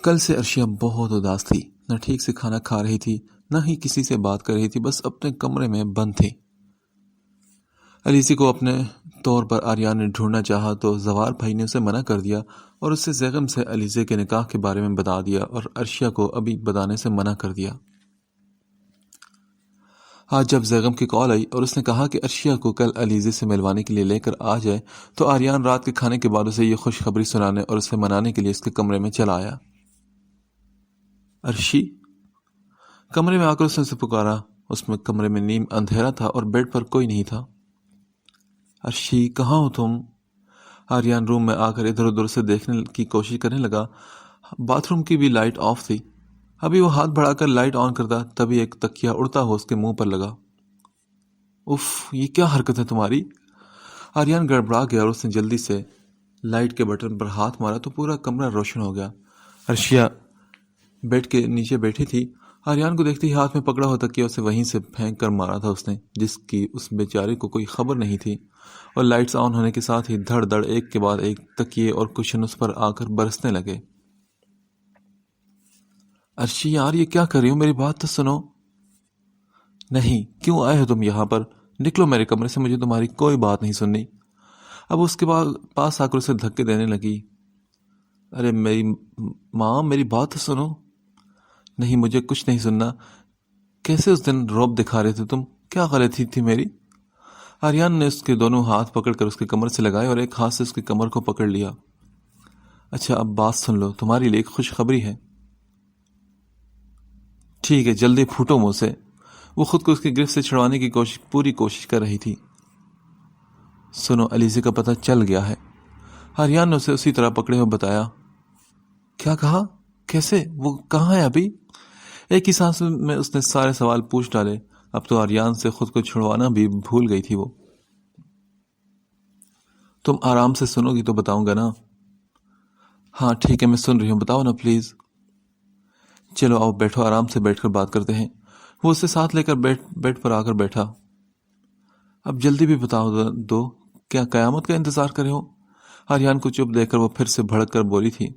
کل سے عرشیہ بہت اداس تھی، نہ ٹھیک سے کھانا کھا رہی تھی، نہ ہی کسی سے بات کر رہی تھی، بس اپنے کمرے میں بند تھی۔ علیزی کو اپنے طور پر آریان نے ڈھونڈنا چاہا تو زوار بھائی نے اسے منع کر دیا اور اسے زیغم سے علیزی کے نکاح کے بارے میں بتا دیا اور عرشیہ کو ابھی بتانے سے منع کر دیا۔ آج جب زیغم کی کال آئی اور اس نے کہا کہ عرشیہ کو کل علیزی سے ملوانے کے لیے لے کر آ جائے تو آریان رات کے کھانے کے بعد اسے یہ خوشخبری سنانے اور اسے منانے کے لیے اس کے کمرے میں چلا آیا۔ عرشی، کمرے میں آ کر اس نے اسے پکارا۔ اس میں کمرے میں نیم اندھیرا تھا اور بیڈ پر کوئی نہیں تھا۔ عرشی، کہاں ہو تم؟ آریان روم میں آ کر ادھر ادھر سے دیکھنے کی کوشش کرنے لگا۔ باتھ روم کی بھی لائٹ آف تھی۔ ابھی وہ ہاتھ بڑھا کر لائٹ آن کرتا تبھی ایک تکیہ اڑتا ہو اس کے منہ پر لگا۔ اف، یہ کیا حرکت ہے تمہاری؟ آریان گڑبڑا گیا اور اس نے جلدی سے لائٹ کے بٹن پر ہاتھ مارا تو پورا کمرہ روشن ہو گیا۔ عرشیہ بیڈ کے نیچے بیٹھی تھی۔ آریان کو دیکھتے ہی ہاتھ میں پکڑا ہوا تکیہ اسے وہیں سے پھینک کر مارا تھا اس نے، جس کی اس بیچارے کو کوئی خبر نہیں تھی، اور لائٹس آن ہونے کے ساتھ ہی دھڑ دھڑ ایک کے بعد ایک تکیے اور کشن اس پر آ کر برسنے لگے۔ عرشی یار، یہ کیا کر رہی ہو؟ میری بات تو سنو۔ نہیں، کیوں آئے ہو تم یہاں پر؟ نکلو میرے کمرے سے، مجھے تمہاری کوئی بات نہیں سننی۔ اب اس کے پاس آ کر اسے دھکے دینے لگی۔ ارے میری ماں، میری بات تو سنو۔ نہیں، مجھے کچھ نہیں سننا۔ کیسے اس دن رعب دکھا رہے تھے تم؟ کیا غلطی تھی میری؟ آریان نے اس کے دونوں ہاتھ پکڑ کر اس کے کمر سے لگائے اور ایک ہاتھ سے اس کی کمر کو پکڑ لیا۔ اچھا، اب بات سن لو، تمہارے لیے ایک خوشخبری ہے۔ ٹھیک ہے، جلدی پھوٹو منہ سے۔ وہ خود کو اس کی گرفت سے چھڑوانے کی پوری کوشش کر رہی تھی۔ سنو، علیزی کا پتہ چل گیا ہے۔ آریان نے اسے اسی طرح پکڑے ہوئے بتایا۔ کیا کہا؟ کیسے؟ وہ کہاں ہے ابھی؟ ایک ہی سانس میں اس نے سارے سوال پوچھ ڈالے۔ اب تو آریان سے خود کو چھڑوانا بھی بھول گئی تھی وہ۔ تم آرام سے سنو گی تو بتاؤں گا نا؟ ہاں ٹھیک ہے، میں سن رہی ہوں، بتاؤ نا پلیز۔ چلو آؤ، بیٹھو، آرام سے بیٹھ کر بات کرتے ہیں۔ وہ اسے ساتھ لے کر بیڈ پر آ کر بیٹھا۔ اب جلدی بھی بتاؤ دو، کیا قیامت کا انتظار کرے ہو؟ آریان کو چپ دیکھ کر وہ پھر سے بھڑک کر بولی تھی۔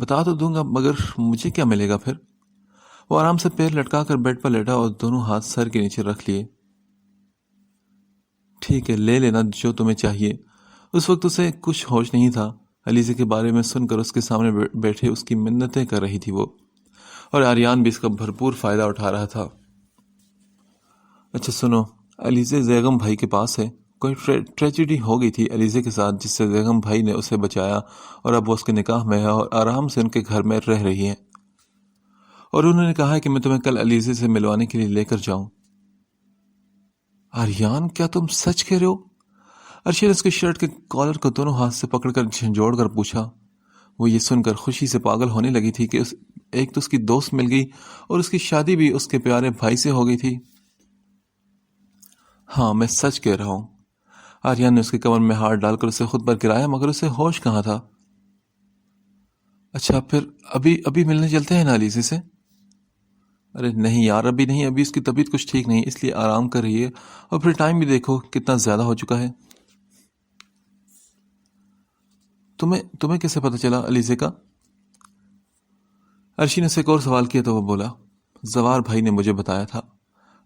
بتا تو دوں گا، مگر مجھے کیا ملے گا پھر؟ وہ آرام سے پیر لٹکا کر بیڈ پر لیٹا اور دونوں ہاتھ سر کے نیچے رکھ لیے۔ ٹھیک ہے، لے لینا جو تمہیں چاہیے۔ اس وقت اسے کچھ ہوش نہیں تھا۔ علیزی کے بارے میں سن کر اس کے سامنے بیٹھے اس کی منتیں کر رہی تھی وہ، اور آریان بھی اس کا بھرپور فائدہ اٹھا رہا تھا۔ اچھا سنو، علیزی زیغم بھائی کے پاس ہے۔ کوئی ٹریجڈی ہو گئی تھی علیزی کے ساتھ جس سے زیغم بھائی نے اسے بچایا، اور اب وہ اس کے نکاح میں ہے اور آرام سے ان کے گھر میں رہ رہی ہے، اور انہوں نے کہا ہے کہ میں تمہیں کل علیزی سے ملوانے کے لیے لے کر جاؤں۔ آریان، کیا تم سچ کہہ رہے ہو؟ عرشی نے اس کی شرٹ کے کالر کو دونوں ہاتھ سے پکڑ کر جھنجھوڑ کر پوچھا۔ وہ یہ سن کر خوشی سے پاگل ہونے لگی تھی کہ ایک تو اس کی دوست مل گئی اور اس کی شادی بھی اس کے پیارے بھائی سے ہو گئی تھی۔ ہاں، میں سچ کہہ رہا ہوں۔ آریان نے اس کے کمر میں ہاتھ ڈال کر اسے خود پر گرایا، مگر اسے ہوش کہاں تھا۔ اچھا، پھر ابھی ملنے چلتے ہیں نا علیزی سے؟ ارے نہیں یار، ابھی نہیں، ابھی اس کی طبیعت کچھ ٹھیک نہیں، اس لیے آرام کر رہی ہے، اور پھر ٹائم بھی دیکھو کتنا زیادہ ہو چکا ہے۔ تمہیں کیسے پتہ چلا علیزی کا؟ عرشی نے اسے ایک اور سوال کیا تو وہ بولا، زوار بھائی نے مجھے بتایا تھا۔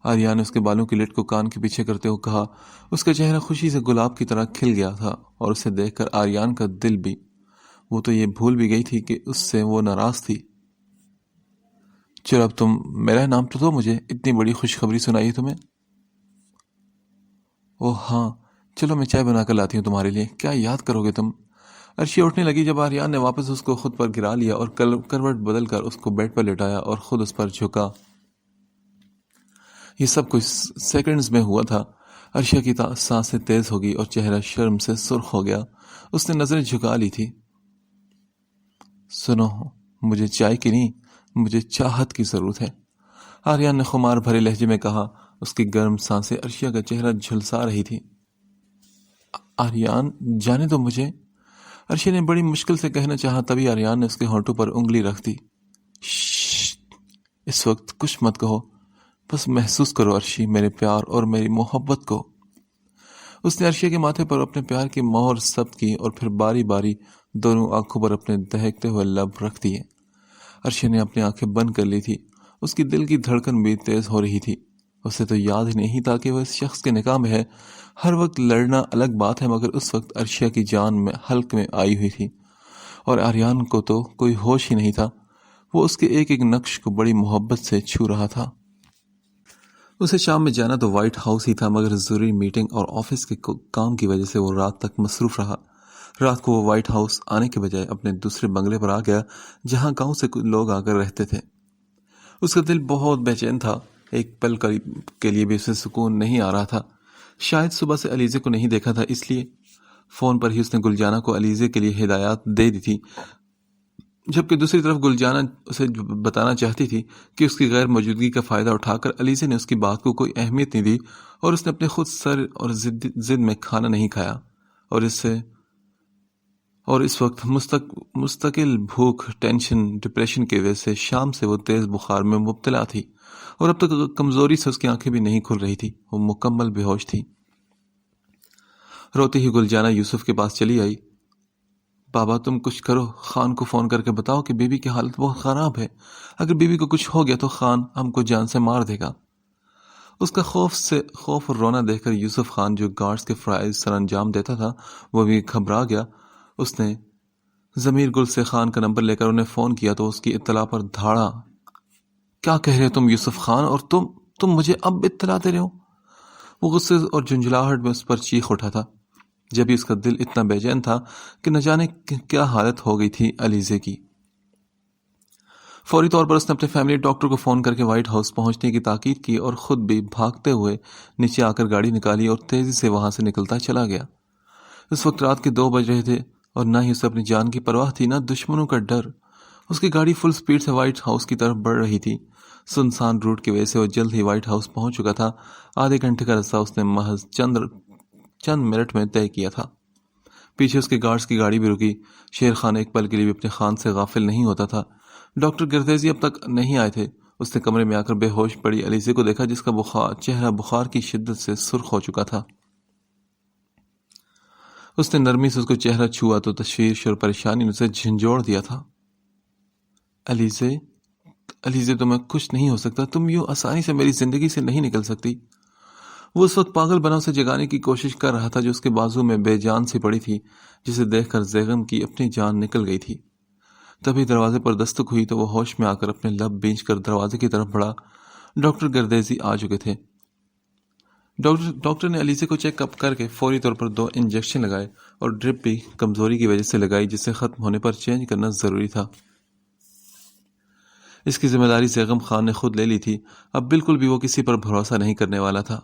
آریان نے اس کے بالوں کی لٹ کو کان کے پیچھے کرتے ہوئے کہا۔ اس کا چہرہ خوشی سے گلاب کی طرح کھل گیا تھا، اور اسے دیکھ کر آریان کا دل بھی، وہ تو یہ بھول بھی گئی تھی کہ اس سے وہ ناراض تھی۔ چلو اب تم میرا نام تو دو مجھے، اتنی بڑی خوشخبری سنائی ہے تمہیں۔ اوہ ہاں، چلو میں چائے بنا کر لاتی ہوں تمہارے لیے، کیا یاد کرو گے تم؟ عرشی اٹھنے لگی جب آریان نے واپس اس کو خود پر گرا لیا اور کروٹ بدل کر اس کو بیڈ پر لٹایا اور خود اس پر جھکا۔ یہ سب کچھ سیکنڈز میں ہوا تھا۔ عرشیہ کی سانسیں تیز ہو گئی اور چہرہ شرم سے سرخ ہو گیا۔ اس نے نظریں جھکا لی تھی۔ سنو، مجھے چائے کی نہیں، مجھے چاہت کی ضرورت ہے، آریان نے خمار بھرے لہجے میں کہا۔ اس کی گرم سانسیں عرشیہ کا چہرہ جھلسا رہی تھی۔ آریان، جانے دو مجھے، عرشیہ نے بڑی مشکل سے کہنا چاہا، تبھی آریان نے اس کے ہونٹوں پر انگلی رکھ دی۔ اس وقت کچھ مت کہو، بس محسوس کرو عرشی، میرے پیار اور میری محبت کو۔ اس نے عرشیہ کے ماتھے پر اپنے پیار کی مہر ثبت کی اور پھر باری باری دونوں آنکھوں پر اپنے دہکتے ہوئے لب رکھ دیے۔ عرشی نے اپنی آنکھیں بند کر لی تھی۔ اس کی دل کی دھڑکن بھی تیز ہو رہی تھی۔ اسے تو یاد ہی نہیں تھا کہ وہ اس شخص کے نکاح میں ہے۔ ہر وقت لڑنا الگ بات ہے، مگر اس وقت عرشیہ کی جان میں حلق میں آئی ہوئی تھی، اور آریان کو تو کوئی ہوش ہی نہیں تھا۔ وہ اس کے ایک ایک نقش کو بڑی محبت سے چھو رہا تھا۔ اسے شام میں جانا تو وائٹ ہاؤس ہی تھا، مگر ضروری میٹنگ اور آفس کے کام کی وجہ سے وہ رات تک مصروف رہا۔ رات کو وہ وائٹ ہاؤس آنے کے بجائے اپنے دوسرے بنگلے پر آ گیا، جہاں گاؤں سے لوگ آ کر رہتے تھے۔ اس کا دل بہت بے چین تھا۔ ایک پل کے لیے بھی اسے سکون نہیں آ رہا تھا۔ شاید صبح سے علیزے کو نہیں دیکھا تھا، اس لیے فون پر ہی اس نے گلجانہ کو علیزے کے لیے ہدایات دے دی تھی، جبکہ دوسری طرف گلجانہ اسے بتانا چاہتی تھی کہ اس کی غیر موجودگی کا فائدہ اٹھا کر علیزے نے اس کی بات کو کوئی اہمیت نہیں دی، اور اس نے اپنے خود سر اور ضد میں کھانا نہیں کھایا، اور اس وقت مستقل بھوک، ٹینشن، ڈپریشن کی وجہ سے شام سے وہ تیز بخار میں مبتلا تھی، اور اب تک کمزوری سے اس کی آنکھیں بھی نہیں کھل رہی تھی۔ وہ مکمل بے ہوش تھی۔ روتی ہی گلجانہ یوسف کے پاس چلی آئی۔ بابا تم کچھ کرو، خان کو فون کر کے بتاؤ کہ بیوی کی حالت بہت خراب ہے۔ اگر بیوی کو کچھ ہو گیا تو خان ہم کو جان سے مار دے گا۔ اس کا خوف اور رونا دیکھ کر یوسف خان، جو گارڈز کے فرائض سر انجام دیتا تھا، وہ بھی گھبرا گیا۔ اس نے ضمیر گل سے خان کا نمبر لے کر انہیں فون کیا تو اس کی اطلاع پر دھاڑا۔ کیا کہہ رہے تم یوسف خان، اور تم مجھے اب اطلاع دے رہے ہو؟ وہ غصے اور جھنجھلاہٹ میں اس پر چیخ اٹھا تھا، جبھی اس کا دل اتنا بے چین تھا کہ نہ جانے کیا حالت ہو گئی تھی علیزے کی۔ فوری طور پر اس نے اپنے فیملی ڈاکٹر کو فون کر کے وائٹ ہاؤس پہنچنے کی تاکید کی، اور خود بھی بھاگتے ہوئے نیچے آ کر گاڑی نکالی اور تیزی سے وہاں سے نکلتا چلا گیا۔ اس وقت رات کے 2 بج رہے تھے، اور نہ ہی اسے اپنی جان کی پرواہ تھی، نہ دشمنوں کا ڈر۔ اس کی گاڑی فل سپیڈ سے وائٹ ہاؤس کی طرف بڑھ رہی تھی۔ سنسان روٹ کی وجہ سے وہ جلد ہی وائٹ ہاؤس پہنچ چکا تھا۔ آدھے گھنٹے کا رستہ اس نے محض چند منٹ میں طے کیا تھا۔ پیچھے اس کے گارڈز کی گاڑی بھی رکی۔ شیر خان ایک پل کے لیے بھی اپنے خان سے غافل نہیں ہوتا تھا۔ ڈاکٹر گردیزی اب تک نہیں آئے تھے۔ اس نے کمرے میں آ کر بے ہوش پڑی علیزے کو دیکھا، جس کا چہرہ بخار کی شدت سے سرخ ہو چکا تھا۔ اس نے نرمی سے اس کو چہرہ چھوا تو تشویش اور پریشانی نے اسے جھنجھوڑ دیا تھا۔ علیزے تمہیں کچھ نہیں ہو سکتا، تم یوں آسانی سے میری زندگی سے نہیں نکل سکتی۔ وہ اس وقت پاگل بنا اسے جگانے کی کوشش کر رہا تھا، جو اس کے بازو میں بے جان سی پڑی تھی، جسے دیکھ کر زیغم کی اپنی جان نکل گئی تھی۔ تبھی دروازے پر دستک ہوئی تو وہ ہوش میں آ کر اپنے لب بینچ کر دروازے کی طرف بڑھا۔ ڈاکٹر گردیزی آ چکے تھے۔ ڈاکٹر نے علیزے کو چیک اپ کر کے فوری طور پر 2 انجیکشن لگائے، اور ڈرپ بھی کمزوری کی وجہ سے لگائی، جسے ختم ہونے پر چینج کرنا ضروری تھا۔ اس کی ذمہ داری زیغم خان نے خود لے لی تھی۔ اب بالکل بھی وہ کسی پر بھروسہ نہیں کرنے والا تھا۔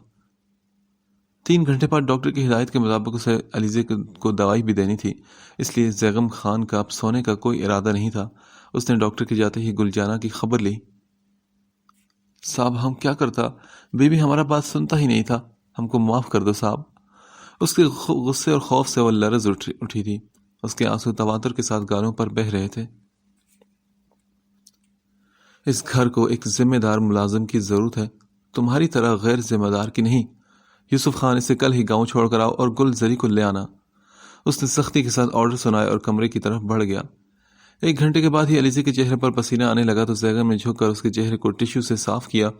3 گھنٹے بعد ڈاکٹر کی ہدایت کے مطابق اسے علیزے کو دوائی بھی دینی تھی، اس لیے زیغم خان کا اب سونے کا کوئی ارادہ نہیں تھا۔ اس نے ڈاکٹر کے جاتے ہی گلجانہ کی خبر لی۔ صاحب ہم کیا کرتا، بیوی ہمارا بات سنتا ہی نہیں تھا، ہم کو معاف کر دو صاحب۔ اس کے غصے اور خوف سے وہ لرز اٹھی تھی۔ اس کے آنسو تواتر کے ساتھ گالوں پر بہہ رہے تھے۔ اس گھر کو ایک ذمہ دار ملازم کی ضرورت ہے، تمہاری طرح غیر ذمہ دار کی نہیں۔ یوسف خان اسے کل ہی گاؤں چھوڑ کر آؤ اور گل زری کو لے آنا۔ اس نے سختی کے ساتھ آرڈر سنائے اور کمرے کی طرف بڑھ گیا۔ 1 گھنٹے کے بعد ہی علیزے کے چہرے پر پسینہ آنے لگا تو زیغم نے جھک کر اس کے چہرے کو ٹشو سے صاف کیا،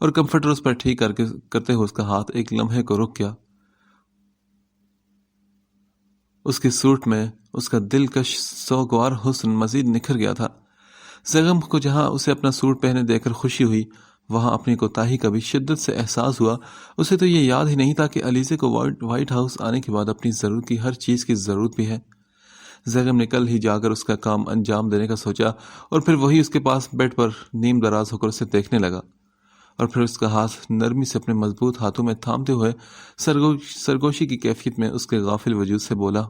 اور کمفرٹر اس پر ٹھیک کرتے ہوئے اس کا ہاتھ ایک لمحے کو رک گیا۔ اس کے سوٹ میں اس کا دلکش سوگوار حسن مزید نکھر گیا تھا۔ زیغم کو جہاں اسے اپنا سوٹ پہنے دیکھ کر خوشی ہوئی، وہاں اپنی کوتاہی کا بھی شدت سے احساس ہوا۔ اسے تو یہ یاد ہی نہیں تھا کہ علیزے کو وائٹ ہاؤس آنے کے بعد اپنی ضرورت کی ہر چیز کی ضرورت بھی ہے۔ زیغم نے کل ہی جا کر اس کا کام انجام دینے کا سوچا، اور پھر وہی اس کے پاس بیڈ پر نیم دراز ہو کر اسے دیکھنے لگا، اور پھر اس کا ہاتھ نرمی سے اپنے مضبوط ہاتھوں میں تھامتے ہوئے سرگوشی کی کیفیت میں اس کے غافل وجود سے بولا،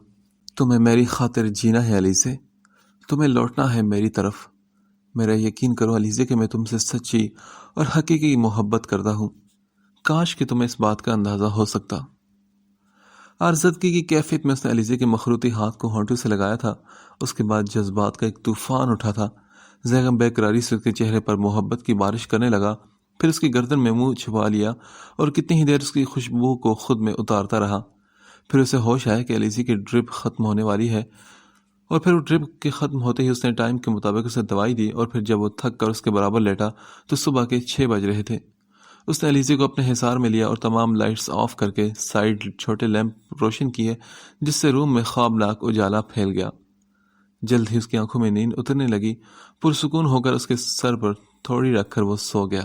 تمہیں میری خاطر جینا ہے علیزے، تمہیں لوٹنا ہے میری طرف۔ میرا یقین کرو علیزے کہ میں تم سے سچی اور حقیقی محبت کرتا ہوں۔ کاش کہ تمہیں اس بات کا اندازہ ہو سکتا۔ آرزدگی کی کیفیت میں اس نے علیزے کے مخروطی ہاتھ کو ہونٹوں سے لگایا تھا۔ اس کے بعد جذبات کا ایک طوفان اٹھا تھا۔ زیغم بے قراری سے اس کے چہرے پر محبت کی بارش کرنے لگا، پھر اس کی گردن میں منہ چھپا لیا اور کتنی ہی دیر اس کی خوشبو کو خود میں اتارتا رہا۔ پھر اسے ہوش آیا کہ علیزے کی ڈرپ ختم ہونے والی ہے۔ اور پھر وہ ٹرپ کے ختم ہوتے ہی اس نے ٹائم کے مطابق اسے دوائی دی، اور پھر جب وہ تھک کر اس کے برابر لیٹا تو صبح کے 6 بج رہے تھے۔ اس نے الیزی کو اپنے حصار میں لیا اور تمام لائٹس آف کر کے سائیڈ چھوٹے لیمپ روشن کیے، جس سے روم میں خوابناک اجالا پھیل گیا۔ جلد ہی اس کی آنکھوں میں نیند اترنے لگی۔ پرسکون ہو کر اس کے سر پر تھوڑی رکھ کر وہ سو گیا۔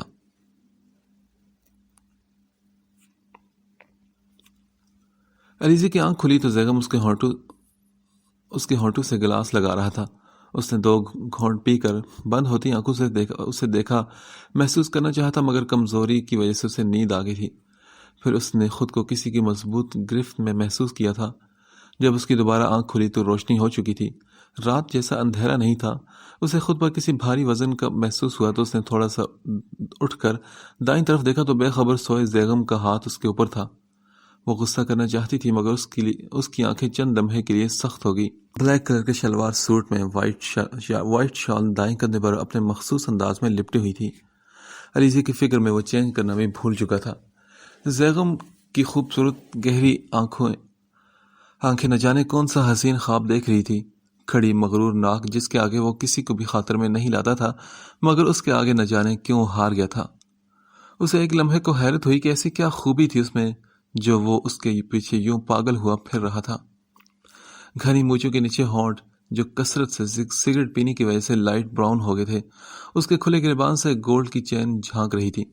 الیزی کی آنکھ کھلی تو زیغم اس کے ہونٹوں سے گلاس لگا رہا تھا۔ اس نے 2 گھونٹ پی کر بند ہوتی آنکھوں سے اسے دیکھا، محسوس کرنا چاہتا، مگر کمزوری کی وجہ سے اسے نیند آ گئی تھی۔ پھر اس نے خود کو کسی کی مضبوط گرفت میں محسوس کیا تھا۔ جب اس کی دوبارہ آنکھ کھلی تو روشنی ہو چکی تھی۔ رات جیسا اندھیرا نہیں تھا۔ اسے خود پر کسی بھاری وزن کا محسوس ہوا تو اس نے تھوڑا سا اٹھ کر دائیں طرف دیکھا تو بے خبر سوئے زیغم کا ہاتھ اس کے اوپر تھا۔ وہ غصہ کرنا چاہتی تھی، مگر اس کی آنکھیں چند لمحے کے لیے سخت ہو گئی۔ بلیک کلر کے شلوار سوٹ میں وائٹ شال دائیں کندھے پر اپنے مخصوص انداز میں لپٹی ہوئی تھی۔ الیزی کی فکر میں وہ چینج کرنا بھی بھول چکا تھا۔ زیغم کی خوبصورت گہری آنکھیں نہ جانے کون سا حسین خواب دیکھ رہی تھی۔ کھڑی مغرور ناک جس کے آگے وہ کسی کو بھی خاطر میں نہیں لاتا تھا، مگر اس کے آگے نہ جانے کیوں ہار گیا تھا۔ اسے ایک لمحے کو حیرت ہوئی کہ ایسی کیا خوبی تھی اس میں جو وہ اس کے پیچھے یوں پاگل ہوا پھر رہا تھا۔ گھنی مونچھوں کے نیچے ہونٹ جو کثرت سے سگریٹ پینے کی وجہ سے لائٹ براؤن ہو گئے تھے، اس کے کھلے گریبان سے گولڈ کی چین جھانک رہی تھی۔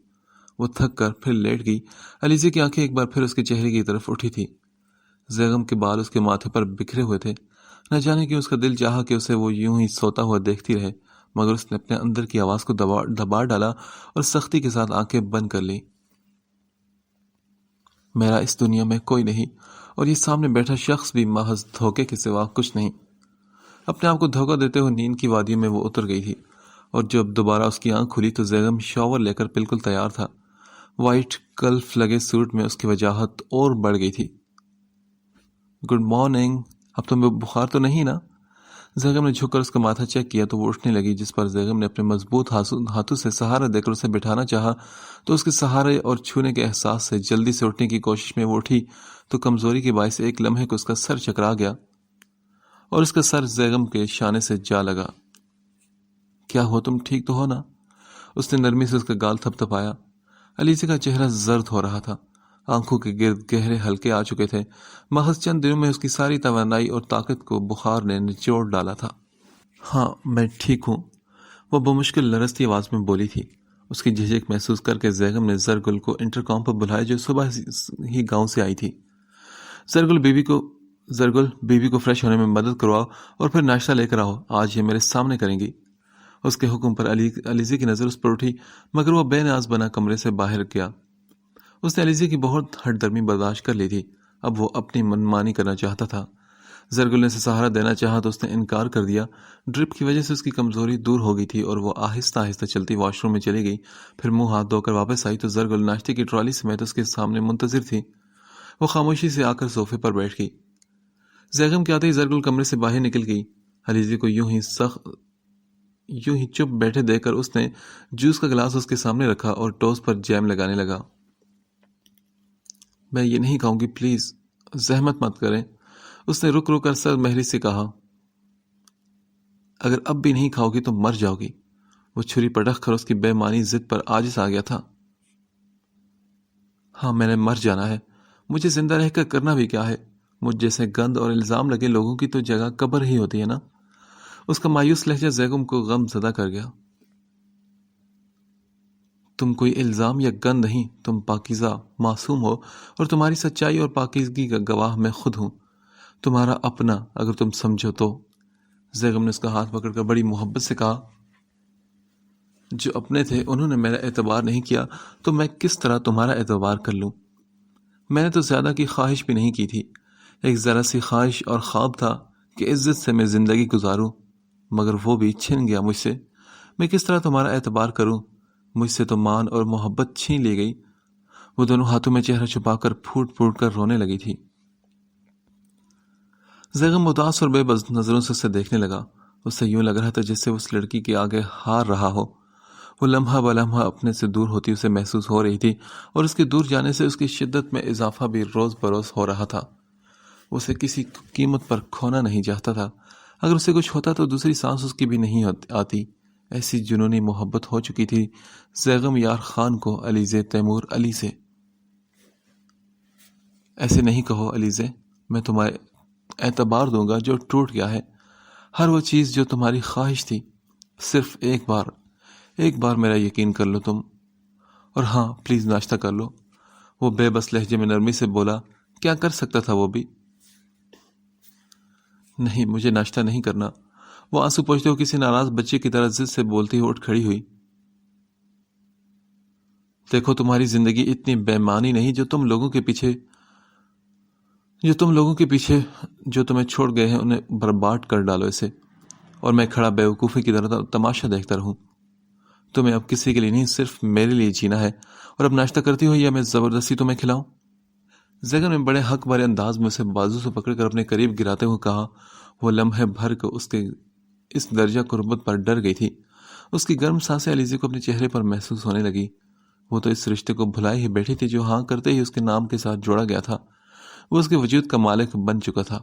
وہ تھک کر پھر لیٹ گئی۔ الیزی کی آنکھیں ایک بار پھر اس کے چہرے کی طرف اٹھی تھی۔ زیغم کے بال اس کے ماتھے پر بکھرے ہوئے تھے۔ نہ جانے کیوں اس کا دل چاہا کہ اسے وہ یوں ہی سوتا ہوا دیکھتی رہے، مگر اس نے اپنے اندر کی آواز کو دبا ڈالا اور سختی کے ساتھ آنکھیں بند کر لی۔ میرا اس دنیا میں کوئی نہیں، اور یہ سامنے بیٹھا شخص بھی محض دھوکے کے سوا کچھ نہیں۔ اپنے آپ کو دھوکہ دیتے ہوئے نیند کی وادی میں وہ اتر گئی تھی، اور جب دوبارہ اس کی آنکھ کھلی تو زیغم شاور لے کر بالکل تیار تھا۔ وائٹ کلف لگے سوٹ میں اس کی وجاہت اور بڑھ گئی تھی۔ گڈ مارننگ، اب تمہیں بخار تو نہیں نا؟ زیغم نے جھک کر اس کا ماتھا چیک کیا تو وہ اٹھنے لگی، جس پر زیغم نے اپنے مضبوط ہاتھوں سے سہارا دے کر اسے بٹھانا چاہا تو اس کے سہارے اور چھونے کے احساس سے جلدی سے اٹھنے کی کوشش میں وہ اٹھی تو کمزوری کے باعث ایک لمحے کو اس کا سر چکرا گیا اور اس کا سر زیغم کے شانے سے جا لگا۔ کیا ہو، تم ٹھیک تو ہو نا؟ اس نے نرمی سے اس کا گال تھپتھپایا۔ الیزی کا چہرہ زرد ہو رہا تھا، آنکھوں کے گرد گہرے حلقے آ چکے تھے۔ محض چند دنوں میں اس کی ساری توانائی اور طاقت کو بخار نے نچوڑ ڈالا تھا۔ ہاں میں ٹھیک ہوں، وہ بمشکل لرزتی آواز میں بولی تھی۔ اس کی جھجک محسوس کر کے زیغم نے زرگل کو انٹرکام پر بلایا جو صبح ہی گاؤں سے آئی تھی۔ زرگل بیوی کو فریش ہونے میں مدد کرواؤ اور پھر ناشتہ لے کر آؤ، آج یہ میرے سامنے کریں گی۔ اس کے حکم پر الیزی کی نظر اس پر اٹھی، مگر وہ بے نیاز بنا کمرے سے باہر گیا۔ اس نے الیزی کی بہت ہٹ درمی برداشت کر لی تھی، اب وہ اپنی منمانی کرنا چاہتا تھا۔ زرگل نے اسے سہارا دینا چاہا تو اس نے انکار کر دیا۔ ڈرپ کی وجہ سے اس کی کمزوری دور ہو گئی تھی اور وہ آہستہ آہستہ چلتی واش روم میں چلی گئی۔ پھر منہ ہاتھ دھو کر واپس آئی تو زرگل ناشتے کی ٹرالی سمیت اس کے سامنے منتظر تھی۔ وہ خاموشی سے آ کر صوفے پر بیٹھ گئی۔ زیغم کے آتے ہی زرگل کمرے سے باہر نکل گئی۔ الیزی کو یوں ہی چپ بیٹھے دیکھ کر اس نے جوس کا گلاس اس کے سامنے رکھا اور ٹوسٹ پر جیم لگانے لگا۔ میں یہ نہیں کھاؤں گی، پلیز زحمت مت کریں، اس نے رک کر سر مہری سے کہا۔ اگر اب بھی نہیں کھاؤ گی تو مر جاؤ گی۔ وہ چھری پٹخ کر اس کی بے معنی ضد پر عاجز آ گیا تھا۔ ہاں میں نے مر جانا ہے، مجھے زندہ رہ کر کرنا بھی کیا ہے؟ مجھ جیسے گند اور الزام لگے لوگوں کی تو جگہ قبر ہی ہوتی ہے نا۔ اس کا مایوس لہجہ زیغم کو غم زدہ کر گیا۔ تم کوئی الزام یا گند نہیں، تم پاکیزہ معصوم ہو اور تمہاری سچائی اور پاکیزگی کا گواہ میں خود ہوں، تمہارا اپنا اگر تم سمجھو تو۔ زیغم نے اس کا ہاتھ پکڑ کر بڑی محبت سے کہا، جو اپنے تھے انہوں نے میرا اعتبار نہیں کیا تو میں کس طرح تمہارا اعتبار کر لوں؟ میں نے تو زیادہ کی خواہش بھی نہیں کی تھی، ایک ذرا سی خواہش اور خواب تھا کہ عزت سے میں زندگی گزاروں، مگر وہ بھی چھن گیا مجھ سے۔ میں کس طرح تمہارا اعتبار کروں؟ مجھ سے تو مان اور محبت چھین لی گئی۔ وہ دونوں ہاتھوں میں چہرہ چھپا کر پھوٹ پھوٹ کر رونے لگی تھی۔ زیغم اداس اور بے بس نظروں سے اسے دیکھنے لگا۔ اسے یوں لگ رہا تھا جیسے اس لڑکی کے آگے ہار رہا ہو۔ وہ لمحہ بلمحہ اپنے سے دور ہوتی اسے محسوس ہو رہی تھی اور اس کے دور جانے سے اس کی شدت میں اضافہ بھی روز بروز ہو رہا تھا۔ اسے کسی قیمت پر کھونا نہیں چاہتا تھا۔ اگر اسے کچھ ہوتا تو دوسری سانس اس کی بھی نہیں آتی. ایسی جنونی محبت ہو چکی تھی زیغم یار خان کو علیزے تیمور علی سے. ایسے نہیں کہو علیزے، میں تمہیں اعتبار دوں گا جو ٹوٹ گیا ہے. ہر وہ چیز جو تمہاری خواہش تھی، صرف ایک بار میرا یقین کر لو تم. اور ہاں پلیز ناشتہ کر لو. وہ بے بس لہجے میں نرمی سے بولا. کیا کر سکتا تھا وہ بھی؟ نہیں، مجھے ناشتہ نہیں کرنا. وہ آنسو پوچھتے ہوئے کسی ناراض بچے کی طرح ضد سے بولتی ہوئی اٹھ کھڑی ہوئی. دیکھو تمہاری زندگی اتنی بے معنی نہیں جو تم لوگوں کے پیچھے جو تمہیں چھوڑ گئے ہیں انہیں برباد کر ڈالو اسے، اور میں کھڑا بیوقوفی کی طرح تماشا دیکھتا رہوں. تمہیں اب کسی کے لیے نہیں، صرف میرے لیے جینا ہے. اور اب ناشتہ کرتی ہو یا میں زبردستی تمہیں کھلاؤں؟ زیغم نے بڑے حق بھرے انداز میں اسے بازو سے پکڑ کر اپنے قریب گراتے ہوئے کہا. وہ لمحے بھر کو اس کے اس درجہ قربت پر ڈر گئی تھی. اس کی گرم سانسیں علیزے کو اپنے چہرے پر محسوس ہونے لگی. وہ تو اس رشتے کو بھلائے ہی بیٹھی تھی جو ہاں کرتے ہی اس کے نام کے ساتھ جوڑا گیا تھا. وہ اس کے وجود کا مالک بن چکا تھا.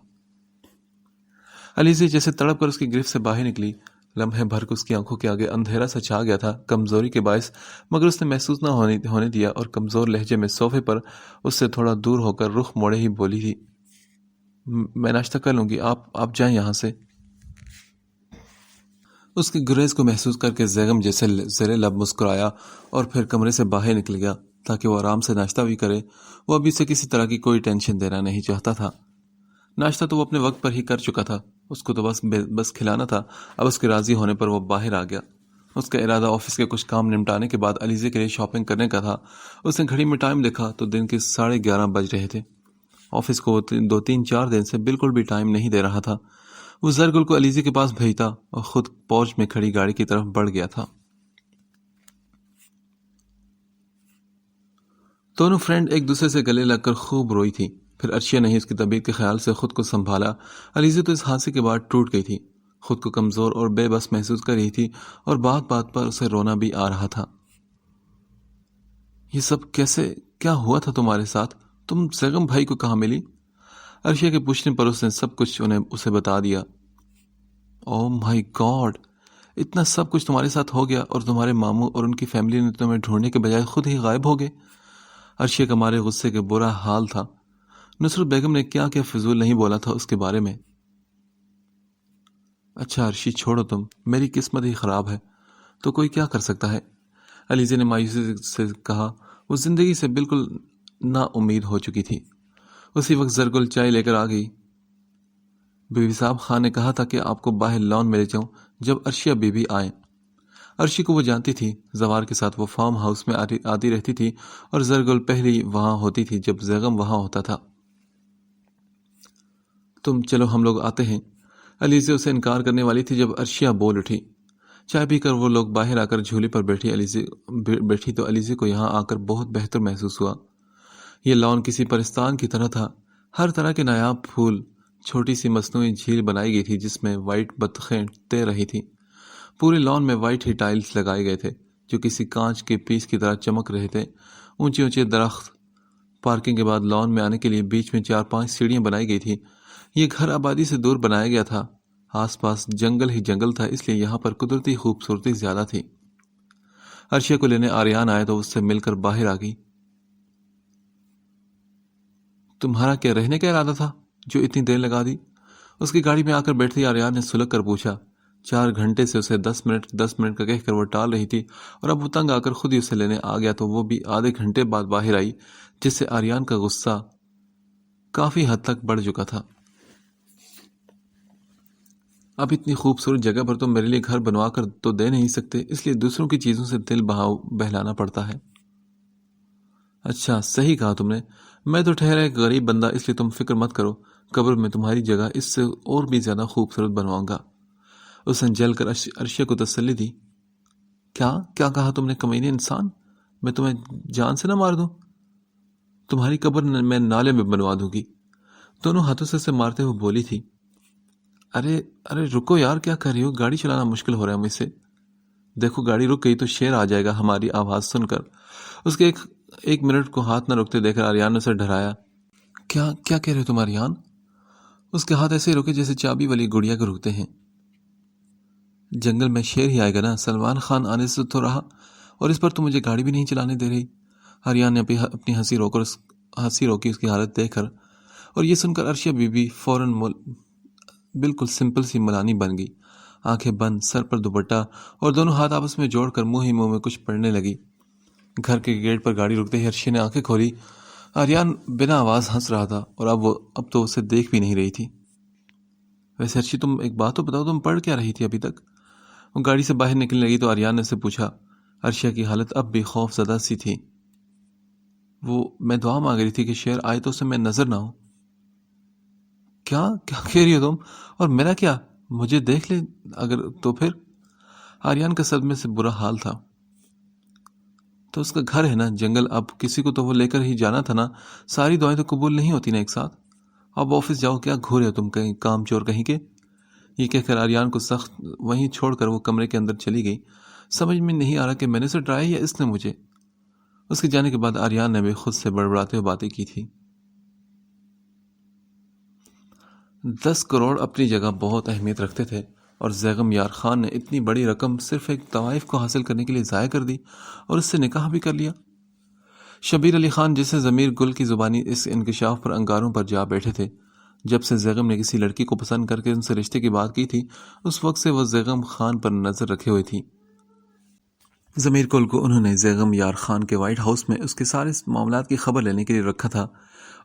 علیزے جیسے تڑپ کر اس کی گرفت سے باہر نکلی. لمحے بھر کو اس کی آنکھوں کے آگے اندھیرا سا چھا گیا تھا، کمزوری کے باعث، مگر اس نے محسوس نہ ہونے دیا اور کمزور لہجے میں صوفے پر اس سے تھوڑا دور ہو کر رخ موڑے ہی بولی تھی. میں ناشتہ کر لوں گی، آپ جائیں یہاں سے. اس کی گریز کو محسوس کر کے زیغم جیسے زیر لب مسکرایا اور پھر کمرے سے باہر نکل گیا تاکہ وہ آرام سے ناشتہ بھی کرے. وہ ابھی سے کسی طرح کی کوئی ٹینشن دینا نہیں چاہتا تھا. ناشتہ تو وہ اپنے وقت پر ہی کر چکا تھا، اس کو تو بس کھلانا تھا. اب اس کے راضی ہونے پر وہ باہر آ گیا. اس کا ارادہ آفس کے کچھ کام نمٹانے کے بعد علیزے کے لیے شاپنگ کرنے کا تھا. اس نے گھڑی میں ٹائم دیکھا تو دن کے 11:30 بج رہے تھے. آفس کو 2-3-4 دن سے بالکل بھی ٹائم نہیں دے رہا تھا. وہ زرگل کو علیزے کے پاس بھیجتا اور خود پورچ میں کھڑی گاڑی کی طرف بڑھ گیا تھا. دونوں فرینڈ ایک دوسرے سے گلے لگ کر خوب روئی تھی. پھر عرشیہ نے ہی اس کی طبیعت کے خیال سے خود کو سنبھالا. علیزے تو اس حادثے کے بعد ٹوٹ گئی تھی، خود کو کمزور اور بے بس محسوس کر رہی تھی اور بات بات پر اسے رونا بھی آ رہا تھا. یہ سب کیا ہوا تھا تمہارے ساتھ؟ تم زیغم بھائی کو کہاں ملی؟ عرشیہ کے پوچھنے پر اس نے سب کچھ اسے بتا دیا. او مائی گاڈ، اتنا سب کچھ تمہارے ساتھ ہو گیا اور تمہارے ماموں اور ان کی فیملی نے تمہیں ڈھونڈنے کے بجائے خود ہی غائب ہو گئے. عرشیہ کا مارے غصے کے برا حال تھا. نصرت بیگم نے کیا فضول نہیں بولا تھا اس کے بارے میں. اچھا عرشی چھوڑو، تم، میری قسمت ہی خراب ہے تو کوئی کیا کر سکتا ہے. علیزے نے مایوسی سے کہا. وہ زندگی سے بالکل نا امید ہو چکی تھی. اسی وقت زرگل چائے لے کر آ گئی. بی بی صاحب، خان نے کہا تھا کہ آپ کو باہر لان میں لے جاؤں جب عرشیہ بی بی آئیں. عرشی کو وہ جانتی تھی. زوار کے ساتھ وہ فارم ہاؤس میں آتی رہتی تھی اور زرگل پہلی وہاں ہوتی تھی جب زیغم وہاں ہوتا تھا. تم چلو، ہم لوگ آتے ہیں. علیزے اسے انکار کرنے والی تھی جب عرشیہ بول اٹھی. چائے پی کر وہ لوگ باہر آ کر جھولی پر بیٹھی تو علیزے کو یہاں آ کر بہت بہتر محسوس ہوا. یہ لان کسی پرستان کی طرح تھا. ہر طرح کے نایاب پھول، چھوٹی سی مصنوعی جھیل بنائی گئی تھی جس میں وائٹ بطخیں تیر رہی تھی. پورے لان میں وائٹ ہی ٹائلز لگائے گئے تھے جو کسی کانچ کے پیس کی طرح چمک رہے تھے. اونچے اونچے درخت. پارکنگ کے بعد لان میں آنے کے لیے بیچ میں 4-5 سیڑھیاں بنائی گئی تھی. یہ گھر آبادی سے دور بنایا گیا تھا. آس پاس جنگل ہی جنگل تھا، اس لیے یہاں پر قدرتی خوبصورتی زیادہ تھی. عرشیہ کو لینے آریان آئے تو اس سے مل کر باہر آ گئی. تمہارا کیا رہنے کا ارادہ تھا جو اتنی دیر لگا دی؟ اس کی گاڑی میں آ کر بیٹھتی آریان نے سلگ کر پوچھا. 4 گھنٹے سے اسے 10 منٹ کا کہہ کر وہ ٹال رہی تھی اور اب وہ تنگ آ کر خود ہی اسے لینے آ گیا تو وہ بھی آدھے گھنٹے بعد باہر آئی، جس سے آریان کا غصہ کافی حد تک بڑھ چکا تھا. اب اتنی خوبصورت جگہ پر تم میرے لیے گھر بنوا کر تو دے نہیں سکتے، اس لیے دوسروں کی چیزوں سے دل بہلانا پڑتا ہے. اچھا، صحیح کہا تم نے. میں تو ٹھہرا ایک غریب بندہ، اس لیے تم فکر مت کرو. قبر میں تمہاری جگہ اس سے اور بھی زیادہ خوبصورت بنواؤں گا. اس نے جل کر عرشیہ کو تسلی دی. کیا کہا تم نے کمینے انسان؟ میں تمہیں جان سے نہ مار دوں؟ تمہاری قبر میں نالے میں بنوا دوں گی. دونوں ہاتھوں سے مارتے ہوئے بولی تھی. ارے رکو یار، کیا کر رہی ہو؟ گاڑی چلانا مشکل ہو رہا ہے مجھ سے. دیکھو گاڑی رک گئی تو شیر آ جائے گا ہماری آواز سن کر. اس کے ایک منٹ کو ہاتھ نہ رکتے دیکھ کر آریان نے اسے ڈرایا. کیا کہہ رہے ہو تم آریان؟ اس کے ہاتھ ایسے رکے جیسے چابی والی گڑیا کو رکتے ہیں۔ جنگل میں شیر ہی آئے گا نا، سلمان خان آنے سے تو رہا، اور اس پر تو مجھے گاڑی بھی نہیں چلانے دے رہی۔ آریان نے اپنی ہنسی روکی اس کی حالت دیکھ کر، اور یہ سن کر عرشیہ بی بی فوراً بالکل سمپل سی ملانی بن گئی، آنکھیں بند، سر پر دوپٹہ اور دونوں ہاتھ آپس میں جوڑ کر منہ ہی منہ میں کچھ پڑھنے لگی۔ گھر کے گیٹ پر گاڑی رکتے ہی عرشیہ نے آنکھیں کھولی۔ آریان بنا آواز ہنس رہا تھا، اور اب تو اسے دیکھ بھی نہیں رہی تھی۔ ویسے عرشی، تم ایک بات تو بتاؤ، تم پڑھ کیا رہی تھی ابھی تک؟ وہ گاڑی سے باہر نکلنے لگی تو آریان نے اسے پوچھا۔ عرشیہ کی حالت اب بھی خوف زدہ سی تھی۔ میں دعا مانگ رہی تھی کہ شیر آئے تو اسے میں نظر نہ ہوں۔ کیا کہہ رہی ہو تم؟ اور میرا کیا؟ مجھے دیکھ لے اگر تو پھر؟ آریان کا صدمے سے برا حال تھا۔ تو اس کا گھر ہے نا، جنگل، اب کسی کو تو وہ لے کر ہی جانا تھا نا، ساری دعائیں تو قبول نہیں ہوتی نا ایک ساتھ۔ اب آفس جاؤ، کیا گھورے ہو تم کہیں کام چور کہیں کے؟ یہ کہہ کر آریان کو سخت وہیں چھوڑ کر وہ کمرے کے اندر چلی گئی۔ سمجھ میں نہیں آ رہا کہ میں نے اسے ڈرایا یا اس نے مجھے۔ اس کے جانے کے بعد آریان نے بھی خود سے بڑبڑاتے ہوئے باتیں کی تھی۔ 10 کروڑ اپنی جگہ بہت اہمیت رکھتے تھے، اور زیغم یار خان نے اتنی بڑی رقم صرف ایک طوائف کو حاصل کرنے کے لیے ضائع کر دی اور اس سے نکاح بھی کر لیا۔ شبیر علی خان جسے ضمیر گل کی زبانی اس انکشاف پر انگاروں پر جا بیٹھے تھے، جب سے زیغم نے کسی لڑکی کو پسند کر کے ان سے رشتے کی بات کی تھی، اس وقت سے وہ زیغم خان پر نظر رکھے ہوئے تھی۔ ضمیر گل کو انہوں نے زیغم یار خان کے وائٹ ہاؤس میں اس کے سارے معاملات کی خبر لینے کے لیے رکھا تھا۔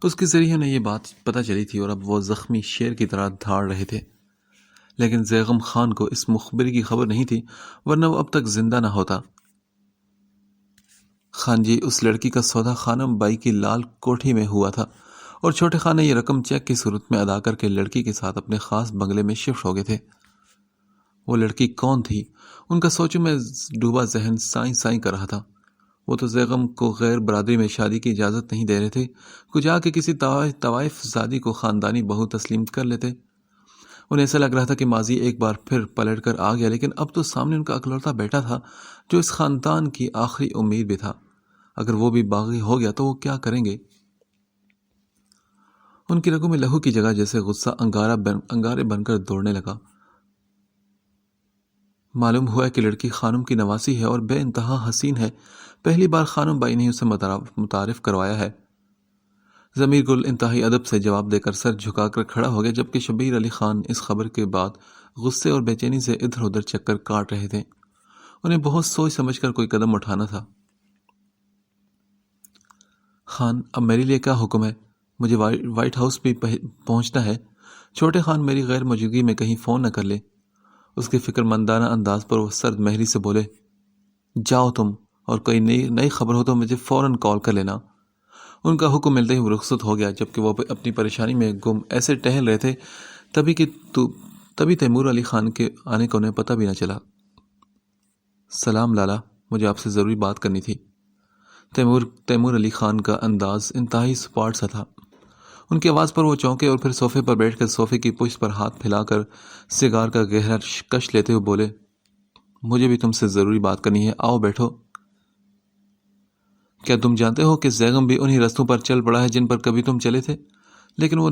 اس کے ذریعے انہیں یہ بات پتہ چلی تھی، اور اب وہ زخمی شیر کی طرح دھاڑ رہے تھے۔ لیکن زیغم خان کو اس مخبری کی خبر نہیں تھی، ورنہ وہ اب تک زندہ نہ ہوتا۔ خان جی، اس لڑکی کا سودا خانم بائی کی لال کوٹھی میں ہوا تھا، اور چھوٹے خان نے یہ رقم چیک کی صورت میں ادا کر کے لڑکی کے ساتھ اپنے خاص بنگلے میں شفٹ ہو گئے تھے۔ وہ لڑکی کون تھی؟ ان کا سوچوں میں ڈوبا ذہن سائیں سائیں کر رہا تھا۔ وہ تو زیغم کو غیر برادری میں شادی کی اجازت نہیں دے رہے تھے، کچھ آ کے کسی طوائف زادی کو خاندانی بہو تسلیم کر لیتے۔ انہیں ایسا لگ رہا تھا کہ ماضی ایک بار پھر پلٹ کر آ گیا، لیکن اب تو سامنے ان کا اکلوتا بیٹا تھا جو اس خاندان کی آخری امید بھی تھا۔ اگر وہ بھی باغی ہو گیا تو وہ کیا کریں گے؟ ان کی رگوں میں لہو کی جگہ جیسے غصہ انگارے بن کر دوڑنے لگا۔ معلوم ہوا ہے کہ لڑکی خانم کی نواسی ہے اور بے انتہا حسین ہے۔ پہلی بار خانم بائی نے اسے متعارف کروایا ہے۔ ضمیر گل انتہائی ادب سے جواب دے کر سر جھکا کر کھڑا ہو گیا، جبکہ شبیر علی خان اس خبر کے بعد غصے اور بے چینی سے ادھر ادھر چکر کاٹ رہے تھے۔ انہیں بہت سوچ سمجھ کر کوئی قدم اٹھانا تھا۔ خان، اب میرے لیے کیا حکم ہے؟ مجھے وائٹ ہاؤس بھی پہنچنا ہے۔ چھوٹے خان میری غیر موجودگی میں کہیں فون نہ کر لے۔ اس کے فکر مندانہ انداز پر وہ سرد مہری سے بولے، جاؤ تم، اور کوئی نئی خبر ہو تو مجھے فوراً کال کر لینا۔ ان کا حکم ملتے ہی وہ رخصت ہو گیا، جبکہ وہ اپنی پریشانی میں گم ایسے ٹہل رہے تھے تبھی تیمور علی خان کے آنے کا انہیں پتہ بھی نہ چلا۔ سلام لالا، مجھے آپ سے ضروری بات کرنی تھی۔ تیمور علی خان کا انداز انتہائی سپاٹ سا تھا۔ ان کی آواز پر وہ چونکے اور پھر صوفے پر بیٹھ کر صوفے کی پشت پر ہاتھ پھیلا کر سگار کا گہرا کش لیتے ہوئے بولے، مجھے بھی تم سے ضروری بات کرنی ہے، آؤ بیٹھو۔ کیا تم جانتے ہو کہ زیغم بھی انہی رستوں پر چل پڑا ہے جن پر کبھی تم چلے تھے؟ لیکن وہ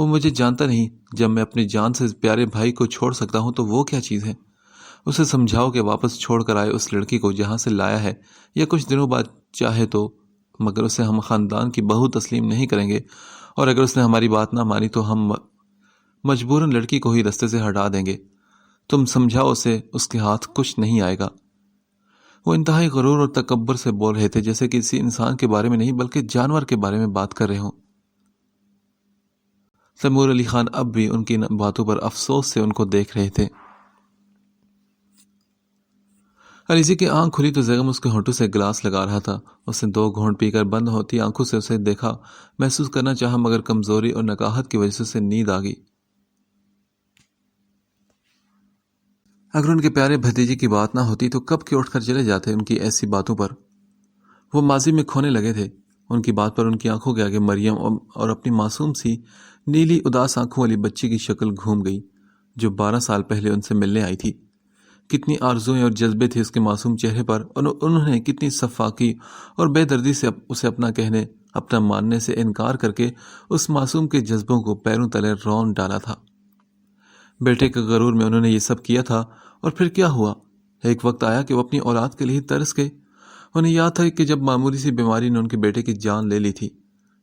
مجھے جانتا نہیں۔ جب میں اپنی جان سے پیارے بھائی کو چھوڑ سکتا ہوں تو وہ کیا چیز ہے؟ اسے سمجھاؤ کہ واپس چھوڑ کر آئے اس لڑکی کو جہاں سے لایا ہے، یا کچھ دنوں بعد چاہے تو، مگر اسے ہم خاندان کی بہو تسلیم نہیں کریں گے، اور اگر اس نے ہماری بات نہ مانی تو ہم مجبوراً لڑکی کو ہی رستے سے ہٹا دیں گے۔ تم سمجھاؤ اسے، اس کے ہاتھ کچھ نہیں آئے گا۔ وہ انتہائی غرور اور تکبر سے بول رہے تھے، جیسے کسی انسان کے بارے میں نہیں بلکہ جانور کے بارے میں بات کر رہے ہوں۔ تیمور علی خان اب بھی ان کی باتوں پر افسوس سے ان کو دیکھ رہے تھے۔ علیزی کی آنکھ کھلی تو زیغم اس کے ہونٹوں سے گلاس لگا رہا تھا۔ اس نے 2 گھونٹ پی کر بند ہوتی آنکھوں سے اسے دیکھا، محسوس کرنا چاہا، مگر کمزوری اور نکاہت کی وجہ سے اسے نیند آ گئی۔ اگر ان کے پیارے بھتیجے کی بات نہ ہوتی تو کب کے اٹھ کر چلے جاتے ان کی ایسی باتوں پر۔ وہ ماضی میں کھونے لگے تھے۔ ان کی بات پر ان کی آنکھوں کے آگے مریم اور اپنی معصوم سی نیلی اداس آنکھوں والی بچی کی شکل گھوم گئی، جو 12 سال پہلے ان سے ملنے آئی تھی۔ کتنی آرزوئیں اور جذبے تھے اس کے معصوم چہرے پر، اور انہوں نے کتنی صفاقی اور بے دردی سے اسے اپنا کہنے اپنا ماننے سے انکار کر کے اس معصوم کے جذبوں کو پیروں تلے رون ڈالا تھا۔ بیٹے کے غرور میں انہوں نے یہ سب کیا تھا، اور پھر کیا ہوا؟ ایک وقت آیا کہ وہ اپنی اولاد کے لیے ترس گئے۔ انہیں یاد تھا کہ جب معمولی سی بیماری نے ان کے بیٹے کی جان لے لی تھی،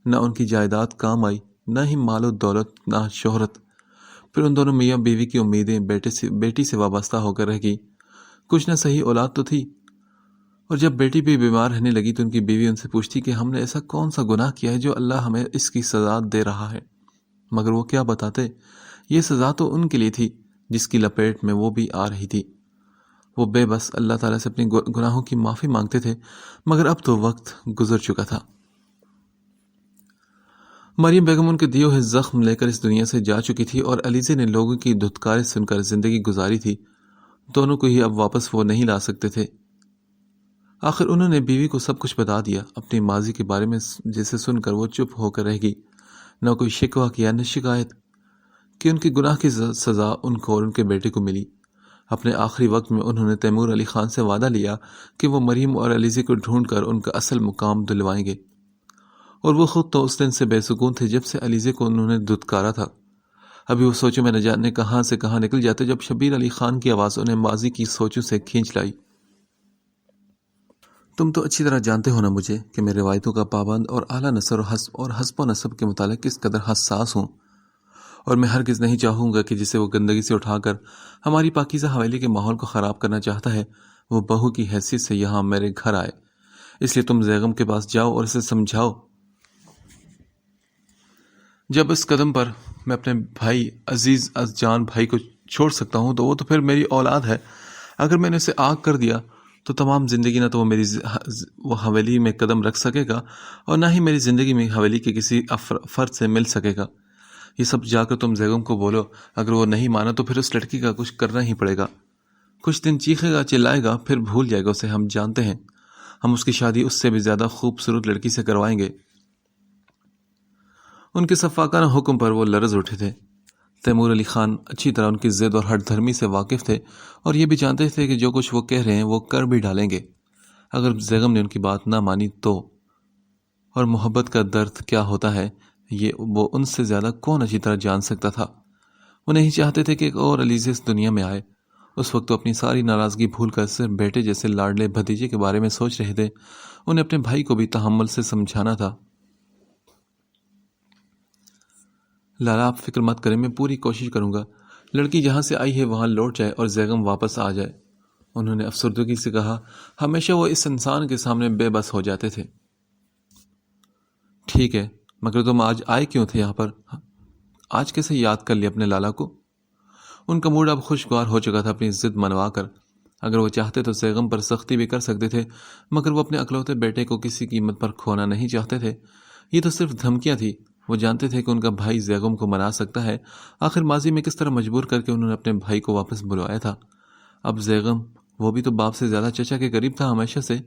نہ ان کی جائیداد کام آئی، نہ ہی مال و دولت، نہ شہرت۔ پھر ان دونوں میاں بیوی کی امیدیں بیٹی سے وابستہ ہو کر رہ گئی۔ کچھ نہ صحیح اولاد تو تھی، اور جب بیٹی بھی بیمار رہنے لگی تو ان کی بیوی ان سے پوچھتی کہ ہم نے ایسا کون سا گناہ کیا ہے جو اللہ ہمیں اس کی سزا دے رہا ہے؟ مگر وہ کیا بتاتے؟ یہ سزا تو ان کے لیے تھی جس کی لپیٹ میں وہ بھی آ رہی تھی۔ وہ بے بس اللہ تعالیٰ سے اپنے گناہوں کی معافی مانگتے تھے، مگر اب تو وقت گزر چکا تھا۔ مریم بیگم ان کے دیے ہوئے زخم لے کر اس دنیا سے جا چکی تھی، اور علیزے نے لوگوں کی دھتکاریں سن کر زندگی گزاری تھی۔ دونوں کو ہی اب واپس وہ نہیں لا سکتے تھے۔ آخر انہوں نے بیوی کو سب کچھ بتا دیا، اپنی ماضی کے بارے میں، جسے سن کر وہ چپ ہو کر رہ گئی۔ نہ کوئی شکوہ کیا، نہ شکایت کہ ان کے گناہ کی سزا ان کو اور ان کے بیٹے کو ملی۔ اپنے آخری وقت میں انہوں نے تیمور علی خان سے وعدہ لیا کہ وہ مریم اور علیزے کو ڈھونڈ کر ان کا اصل مقام دلوائیں گے، اور وہ خود تو اس دن سے بے سکون تھے جب سے علیزے کو انہوں نے دھتکارا تھا۔ ابھی وہ سوچوں میں نہ جانے کہاں سے کہاں نکل جاتے جب شبیر علی خان کی آواز انہیں ماضی کی سوچوں سے کھینچ لائی۔ تم تو اچھی طرح جانتے ہو نا مجھے کہ میں روایتوں کا پابند اور اعلیٰ نثر اور حسب و نسب کے متعلق کس قدر حساس ہوں، اور میں ہرگز نہیں چاہوں گا کہ جسے وہ گندگی سے اٹھا کر ہماری پاکیزہ حویلی کے ماحول کو خراب کرنا چاہتا ہے وہ بہو کی حیثیت سے یہاں میرے گھر آئے۔ اس لیے تم زیغم کے پاس جاؤ اور اسے سمجھاؤ۔ جب اس قدم پر میں اپنے بھائی، عزیز از جان بھائی کو چھوڑ سکتا ہوں تو وہ تو پھر میری اولاد ہے۔ اگر میں نے اسے آگ کر دیا تو تمام زندگی نہ تو وہ میری وہ حویلی میں قدم رکھ سکے گا، اور نہ ہی میری زندگی میں حویلی کے کسی فرد سے مل سکے گا۔ یہ سب جا کر تم زیغم کو بولو۔ اگر وہ نہیں مانا تو پھر اس لڑکی کا کچھ کرنا ہی پڑے گا۔ کچھ دن چیخے گا، چلائے گا، پھر بھول جائے گا اسے۔ ہم جانتے ہیں ہم اس کی شادی اس سے بھی زیادہ خوبصورت لڑکی سے کروائیں گے۔ ان کے سفاکانہ حکم پر وہ لرز اٹھے تھے۔ تیمور علی خان اچھی طرح ان کی ضد اور ہٹ دھرمی سے واقف تھے، اور یہ بھی جانتے تھے کہ جو کچھ وہ کہہ رہے ہیں وہ کر بھی ڈالیں گے اگر زیغم نے ان کی بات نہ مانی تو۔ اور محبت کا درد کیا ہوتا ہے یہ وہ ان سے زیادہ کون اچھی طرح جان سکتا تھا۔ وہ نہیں چاہتے تھے کہ ایک اور علیزے اس دنیا میں آئے۔ اس وقت تو اپنی ساری ناراضگی بھول کر صرف بیٹے جیسے لاڈلے بھتیجے کے بارے میں سوچ رہے تھے۔ انہیں اپنے بھائی کو بھی تحمل سے سمجھانا تھا۔ لالا آپ فکر مت کریں، میں پوری کوشش کروں گا لڑکی جہاں سے آئی ہے وہاں لوٹ جائے اور زیغم واپس آ جائے۔ انہوں نے افسردگی سے کہا۔ ہمیشہ وہ اس انسان کے سامنے بے بس ہو جاتے تھے۔ ٹھیک ہے، مگر تم آج آئے کیوں تھے یہاں پر؟ آج کیسے یاد کر لیا اپنے لالا کو؟ ان کا موڈ اب خوشگوار ہو چکا تھا اپنی ضد منوا کر۔ اگر وہ چاہتے تو زیغم پر سختی بھی کر سکتے تھے، مگر وہ اپنے اکلوتے بیٹے کو کسی قیمت پر کھونا نہیں چاہتے تھے۔ یہ تو صرف دھمکیاں تھیں۔ وہ جانتے تھے کہ ان کا بھائی زیغم کو منا سکتا ہے۔ آخر ماضی میں کس طرح مجبور کر کے انہوں نے اپنے بھائی کو واپس بلوایا تھا۔ اب زیغم، وہ بھی تو باپ سے زیادہ چچا کے قریب تھا ہمیشہ سے۔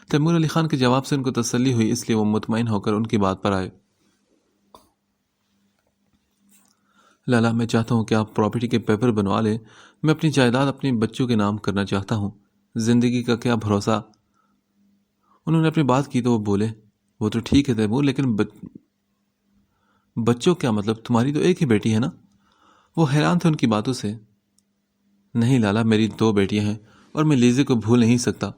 تیمور علی خان کے جواب سے ان کو تسلی ہوئی، اس لیے وہ مطمئن ہو کر ان کی بات پر آئے۔ لالا میں چاہتا ہوں کہ آپ پراپرٹی کے پیپر بنوا لیں۔ میں اپنی جائیداد اپنے بچوں کے نام کرنا چاہتا ہوں۔ زندگی کا کیا بھروسہ۔ انہوں نے اپنی بات کی تو وہ بولے، وہ تو ٹھیک ہے تیمور، لیکن بچوں کیا مطلب؟ تمہاری تو ایک ہی بیٹی ہے نا؟ وہ حیران تھے ان کی باتوں سے۔ نہیں لالا، میری 2 بیٹیاں ہیں، اور میں لیزے کو بھول نہیں سکتا۔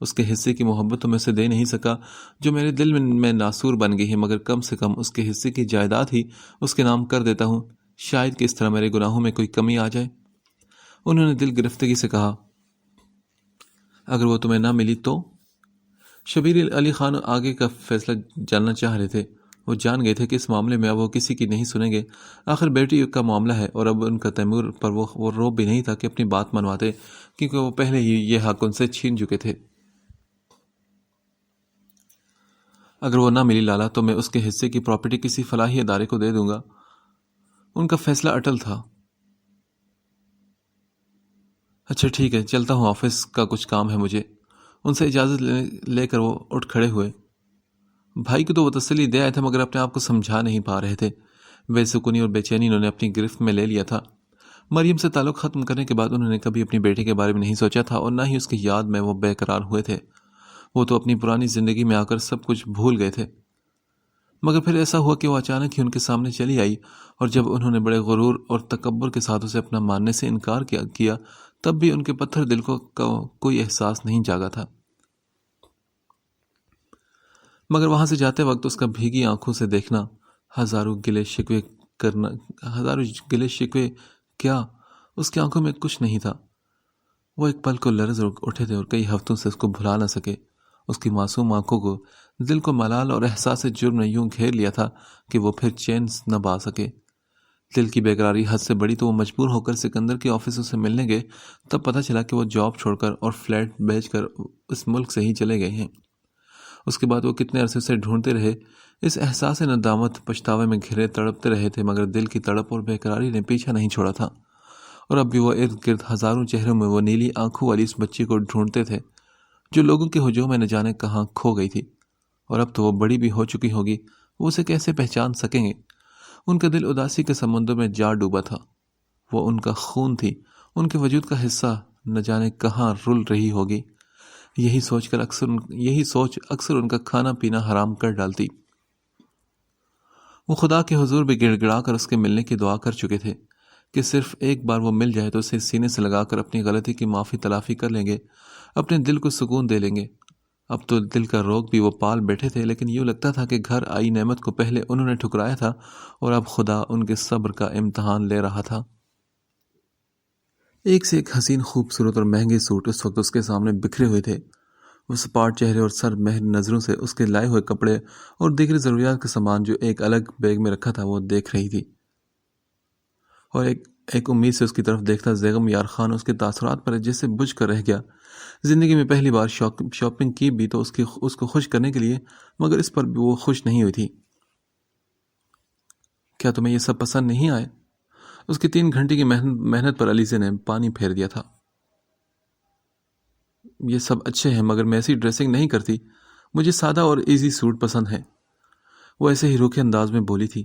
اس کے حصے کی محبت تو میں اسے دے نہیں سکا جو میرے دل میں ناسور بن گئی ہے، مگر کم سے کم اس کے حصے کی جائیداد ہی اس کے نام کر دیتا ہوں، شاید کہ اس طرح میرے گناہوں میں کوئی کمی آ جائے۔ انہوں نے دل گرفتگی سے کہا۔ اگر وہ تمہیں نہ ملی تو؟ شبیر علی خان آگے کا فیصلہ جاننا چاہ رہے تھے۔ وہ جان گئے تھے کہ اس معاملے میں اب وہ کسی کی نہیں سنیں گے۔ آخر بیٹی کا معاملہ ہے، اور اب ان کا تیمور پر وہ روب بھی نہیں تھا کہ اپنی بات منواتے، کیونکہ وہ پہلے ہی یہ حق ان سے چھین چکے تھے۔ اگر وہ نہ ملی لالا تو میں اس کے حصے کی پراپرٹی کسی فلاحی ادارے کو دے دوں گا۔ ان کا فیصلہ اٹل تھا۔ اچھا ٹھیک ہے، چلتا ہوں، آفس کا کچھ کام ہے مجھے۔ ان سے اجازت لے کر وہ اٹھ کھڑے ہوئے۔ بھائی کو تو وہ تسلی دے آئے تھے، مگر اپنے آپ کو سمجھا نہیں پا رہے تھے۔ بے سکونی اور بے چینی انہوں نے اپنی گرفت میں لے لیا تھا۔ مریم سے تعلق ختم کرنے کے بعد انہوں نے کبھی اپنی بیٹی کے بارے میں نہیں سوچا تھا، اور نہ ہی اس کی یاد میں وہ بے قرار ہوئے تھے۔ وہ تو اپنی پرانی زندگی میں آ کر سب کچھ بھول گئے تھے۔ مگر پھر ایسا ہوا کہ وہ اچانک ہی ان کے سامنے چلی آئی، اور جب انہوں نے بڑے غرور اور تکبر کے ساتھ اسے اپنا ماننے سے انکار کیا تب بھی ان کے پتھر دل کو کوئی احساس نہیں جاگا تھا۔ مگر وہاں سے جاتے وقت اس کا بھیگی آنکھوں سے دیکھنا، ہزاروں گلے شکوے کیا، اس کی آنکھوں میں کچھ نہیں تھا۔ وہ ایک پل کو لرز اٹھے تھے اور کئی ہفتوں سے اس کو بھلا نہ سکے۔ اس کی معصوم آنکھوں کو دل کو ملال اور احساس جرم نے یوں گھیر لیا تھا کہ وہ پھر چین نہ پا سکے۔ دل کی بےقراری حد سے بڑی تو وہ مجبور ہو کر سکندر کے آفسوں سے ملنے گئے۔ تب پتہ چلا کہ وہ جاب چھوڑ کر اور فلیٹ بیچ کر اس ملک سے ہی چلے گئے ہیں۔ اس کے بعد وہ کتنے عرصے سے ڈھونڈتے رہے، اس احساس ندامت پچھتاوے میں گھرے تڑپتے رہے تھے، مگر دل کی تڑپ اور بےقراری نے پیچھا نہیں چھوڑا تھا، اور اب بھی وہ ارد گرد ہزاروں چہروں میں وہ نیلی آنکھوں والی اس بچی کو ڈھونڈتے تھے جو لوگوں کے ہجوم میں نہ جانے کہاں کھو گئی تھی۔ اور اب تو وہ بڑی بھی ہو چکی ہوگی، وہ اسے کیسے پہچان سکیں گے؟ ان کا دل اداسی کے سمندر میں جا ڈوبا تھا۔ وہ ان کا خون تھی، ان کے وجود کا حصہ، نہ جانے کہاں رل رہی ہوگی۔ یہی سوچ اکثر ان کا کھانا پینا حرام کر ڈالتی۔ وہ خدا کے حضور بھی گڑ گڑا کر اس کے ملنے کی دعا کر چکے تھے کہ صرف ایک بار وہ مل جائے تو اسے سینے سے لگا کر اپنی غلطی کی معافی تلافی کر لیں گے، اپنے دل کو سکون دے لیں گے۔ اب تو دل کا روگ بھی وہ پال بیٹھے تھے، لیکن یوں لگتا تھا کہ گھر آئی نعمت کو پہلے انہوں نے ٹھکرایا تھا، اور اب خدا ان کے صبر کا امتحان لے رہا تھا۔ ایک سے ایک حسین خوبصورت اور مہنگے سوٹ اس وقت اس کے سامنے بکھرے ہوئے تھے۔ وہ سپاٹ چہرے اور سر مہر نظروں سے اس کے لائے ہوئے کپڑے اور دیگر ضروریات کا سامان جو ایک الگ بیگ میں رکھا تھا وہ دیکھ رہی تھی، اور ایک امید سے اس کی طرف دیکھتا زیغم یار خان اس کے تاثرات پر جیسے بجھ کر رہ گیا۔ زندگی میں پہلی بار شاپنگ کی بھی تو اس کو خوش کرنے کے لیے، مگر اس پر بھی وہ خوش نہیں ہوئی تھی۔ کیا تمہیں یہ سب پسند نہیں آئے؟ اس کی 3 گھنٹے کی محنت پر علیزے نے پانی پھیر دیا تھا۔ یہ سب اچھے ہیں، مگر میں ایسی ڈریسنگ نہیں کرتی، مجھے سادہ اور ایزی سوٹ پسند ہیں، وہ ایسے ہی روکھے انداز میں بولی تھی۔